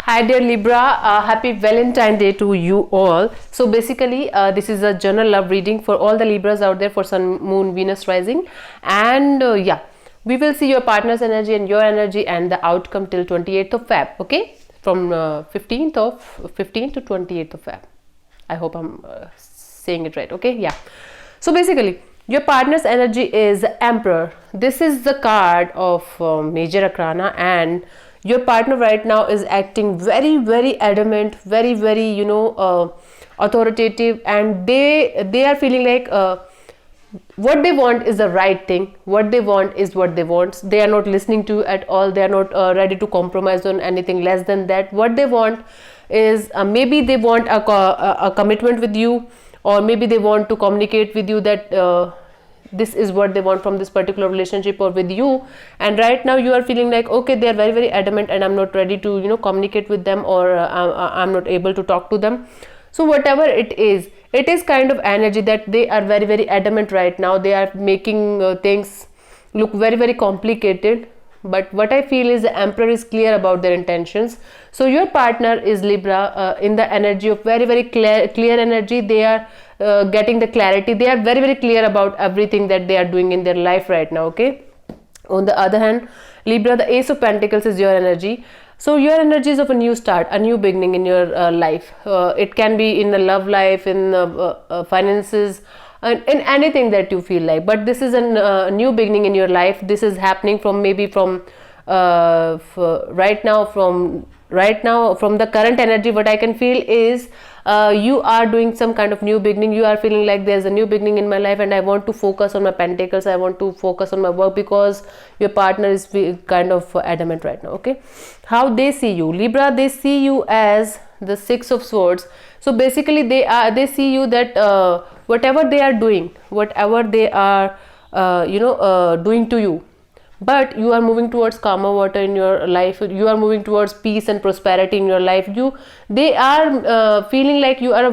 Hi dear Libra, happy Valentine Day to you all. So basically this is a general love reading for all the Libras out there for Sun, Moon, Venus rising, and yeah, we will see your partner's energy and your energy and the outcome till 28th of Feb, okay, from 15th to 28th of Feb. I hope I'm saying it right, okay, yeah. So basically your partner's energy is Emperor. This is the card of major arcana, and your partner right now is acting very adamant, very authoritative, and they are feeling like what they want is the right thing. What they want is what they want. They are not listening to at all. They are not ready to compromise on anything less than that. What they want is maybe they want a commitment with you, or maybe they want to communicate with you that this is what they want from this particular relationship or with you. And right now you are feeling like, okay, they are very adamant and I'm not ready to communicate with them, or I'm not able to talk to them. So whatever it is kind of energy that they are very adamant right now. They are making things look very complicated, but what I feel is the Emperor is clear about their intentions. So your partner is Libra, in the energy of very clear energy. They are getting the clarity. They are very clear about everything that they are doing in their life right now, okay. On the other hand, Libra, the Ace of Pentacles is your energy. So your energy is of a new start, a new beginning in your life. It can be in the love life, in finances, in anything that you feel like, but this is a new beginning in your life. This is happening from right now from the current energy. What I can feel is you are doing some kind of new beginning. You are feeling like there's a new beginning in my life and I want to focus on my pentacles. I want to focus on my work, because your partner is kind of adamant right now, okay. How they see you, Libra, they see you as the Six of Swords. So basically they see you that whatever they are doing doing to you, but you are moving towards calmer water in your life. You are moving towards peace and prosperity in your life. They are feeling like you are a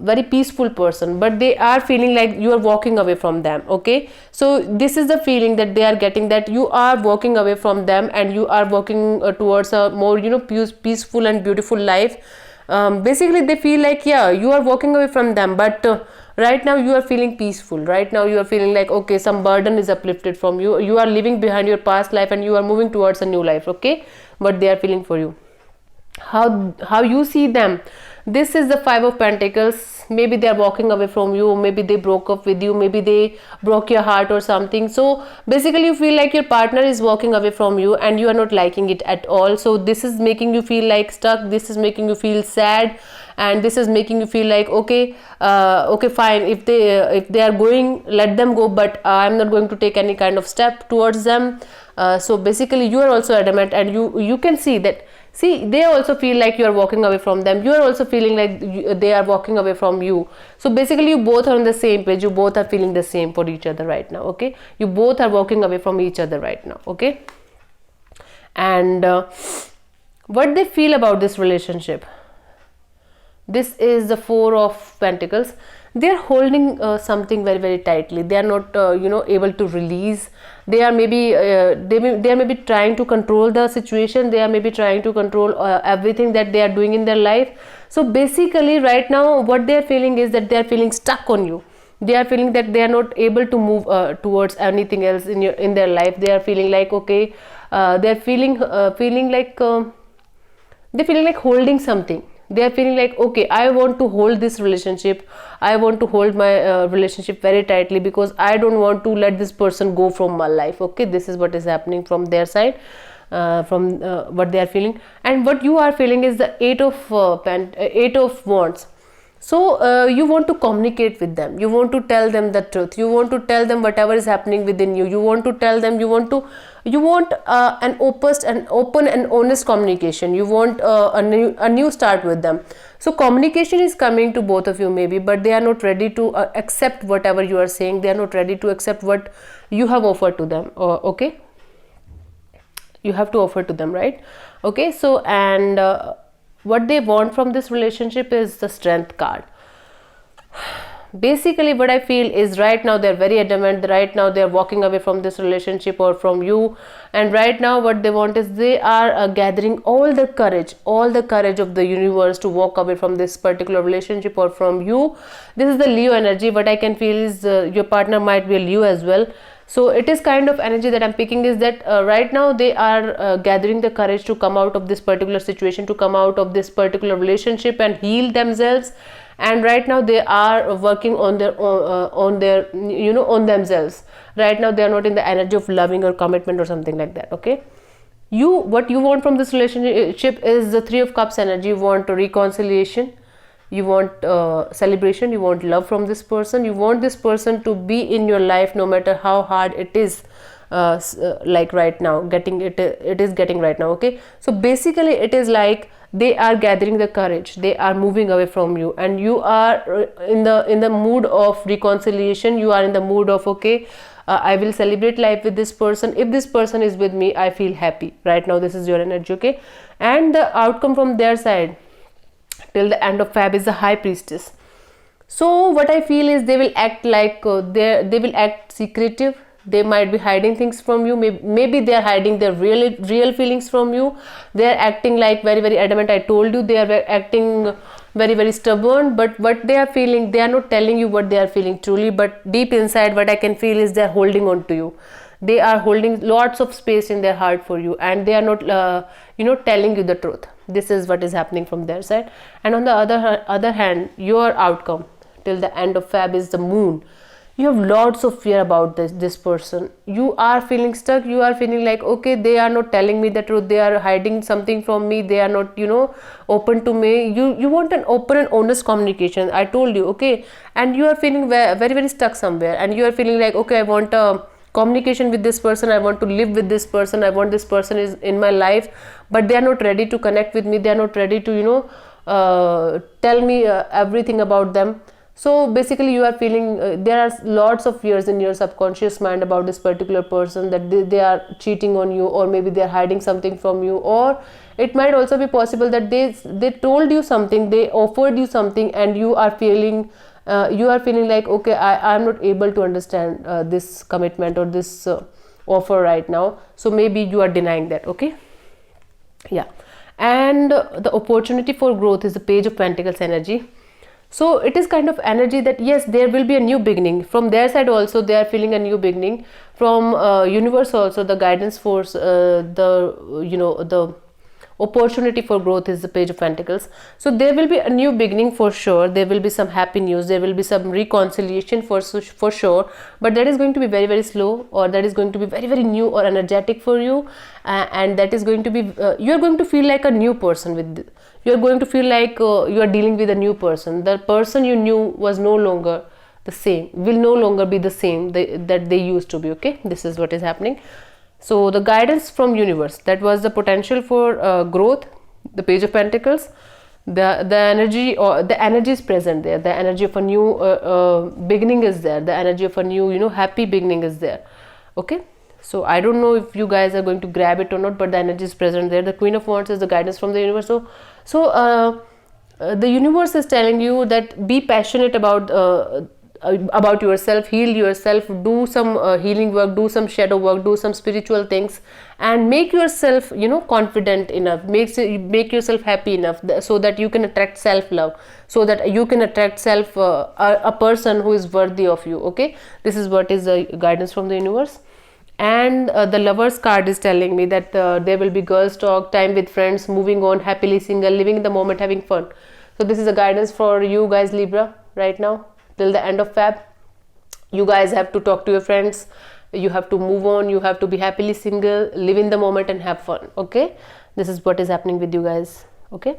very peaceful person, but they are feeling like you are walking away from them, okay. So this is the feeling that they are getting, that you are walking away from them and you are walking towards a more peaceful and beautiful life. Basically they feel like, yeah, you are walking away from them, but right now you are feeling peaceful. Right now you are feeling like, okay, some burden is uplifted from you. You are leaving behind your past life and you are moving towards a new life, okay. What they are feeling for you, how you see them. This is the Five of Pentacles. Maybe they are walking away from you, maybe they broke up with you, maybe they broke your heart or something. So basically you feel like your partner is walking away from you and you are not liking it at all. So this is making you feel like stuck. This is making you feel sad, and this is making you feel like, okay, fine, if they are going, let them go, but I'm not going to take any kind of step towards them. So basically you are also adamant, and you can see that. See, they also feel like you are walking away from them. You are also feeling like they are walking away from you. So basically you both are on the same page. You both are feeling the same for each other right now, okay. You both are walking away from each other right now, okay. And what they feel about this relationship, this is the Four of Pentacles. They are holding something very tightly. They are not able to release. They are maybe they are maybe trying to control the situation. They are maybe trying to control everything that they are doing in their life. So basically right now what they are feeling is that they are feeling stuck on you. They are feeling that they are not able to move towards anything else in their life. They are feeling like, okay, they are feeling like they're feeling like holding something. They are feeling like, okay, I want to hold this relationship. I want to hold my relationship very tightly, because I don't want to let this person go from my life, okay. This is what is happening from their side, from what they are feeling. And what you are feeling is the Eight of Wands. So you want to communicate with them. You want to tell them the truth. You want to tell them whatever is happening within you. You want to tell them, you want an open and honest communication. You want a new start with them. So communication is coming to both of you maybe, but they are not ready to accept whatever you are saying. They are not ready to accept what you have offered to them, okay. You have to offer to them, right, okay. So and what they want from this relationship is the Strength card. Basically what I feel is right now they're very adamant, right now they're walking away from this relationship or from you, and right now what they want is they are gathering all the courage of the universe to walk away from this particular relationship or from you. This is the Leo energy. What I can feel is your partner might be a Leo as well. So it is kind of energy that I'm picking is that right now they are gathering the courage to come out of this particular situation, to come out of this particular relationship and heal themselves. And right now they are working on their on themselves. Right now they are not in the energy of loving or commitment or something like that. Okay, what you want from this relationship is the Three of Cups energy. You want reconciliation, you want celebration, you want love from this person, you want this person to be in your life no matter how hard it is. Like right now it is getting right now. Okay, so basically it is like they are gathering the courage, they are moving away from you, and you are in the mood of reconciliation. You are in the mood of okay, I will celebrate life with this person. If this person is with me, I feel happy. Right now this is your energy. Okay, and the outcome from their side till the end of Feb is the High Priestess. So what I feel is they will act like they will act secretive. They might be hiding things from you. Maybe they are hiding their real feelings from you. They are acting like very adamant. I told you they are acting very stubborn, but what they are feeling, they are not telling you what they are feeling truly, but deep inside what I can feel is they are holding on to you. They are holding lots of space in their heart for you, and they are not telling you the truth. This is what is happening from their side. And on the other hand, your outcome till the end of Feb is the Moon. You have lots of fear about this person. You are feeling stuck. You are feeling like okay, they are not telling me the truth, they are hiding something from me, they are not open to me. You want an open and honest communication, I told you. Okay, and you are feeling very stuck somewhere, and you are feeling like okay, I want a communication with this person, I want to live with this person, I want this person is in my life, but they are not ready to connect with me, they are not ready to tell me everything about them. So basically you are feeling there are lots of fears in your subconscious mind about this particular person, that they are cheating on you, or maybe they are hiding something from you, or it might also be possible that they told you something, they offered you something, and you are feeling like okay, I am not able to understand this commitment or this offer right now. So maybe you are denying that. Okay, yeah. And the opportunity for growth is the Page of Pentacles energy. So it is kind of energy that yes, there will be a new beginning from their side. Also they are feeling a new beginning from universe. Also the guidance force, the opportunity for growth is the Page of Pentacles. So there will be a new beginning for sure. There will be some happy news, there will be some reconciliation for sure, but that is going to be very slow, or that is going to be very new or energetic for you, and that is going to be you are going to feel like a new person. You are going to feel like you are dealing with a new person. The person you knew was no longer the same, will no longer be the same that they used to be. Okay, this is what is happening. So the guidance from universe, that was the potential for growth, the Page of Pentacles. The energy, or the energy is present there. The energy of a new beginning is there. The energy of a new happy beginning is there. Okay, so I don't know if you guys are going to grab it or not, but the energy is present there. The Queen of Wands is the guidance from the universe. So the universe is telling you that be passionate about yourself, heal yourself, do some healing work, do some shadow work, do some spiritual things, and make yourself confident enough, make yourself happy enough, so that you can attract self-love, so that you can attract a person who is worthy of you. Okay, this is what is the guidance from the universe. And the Lovers card is telling me that there will be girls talk, time with friends, moving on, happily single, living in the moment, having fun. So this is a guidance for you guys, Libra, right now till the end of Feb. You guys have to talk to your friends, you have to move on, you have to be happily single, live in the moment and have fun. Okay, this is what is happening with you guys. Okay,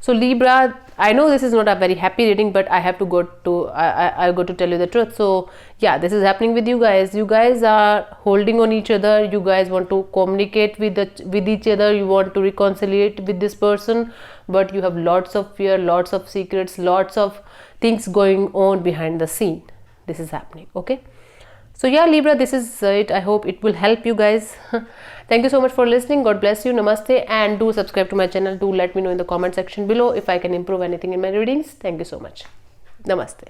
so Libra, I know this is not a very happy reading, but I have to go to I got to tell you the truth. So yeah, this is happening with you guys. You guys are holding on each other, you guys want to communicate with each other, you want to reconcile with this person, but you have lots of fear, lots of secrets, lots of things going on behind the scene. This is happening. Okay, so yeah, Libra, this is it. I hope it will help you guys. Thank you so much for listening. God bless you. Namaste, and do subscribe to my channel. Do let me know in the comment section below if I can improve anything in my readings. Thank you so much. Namaste.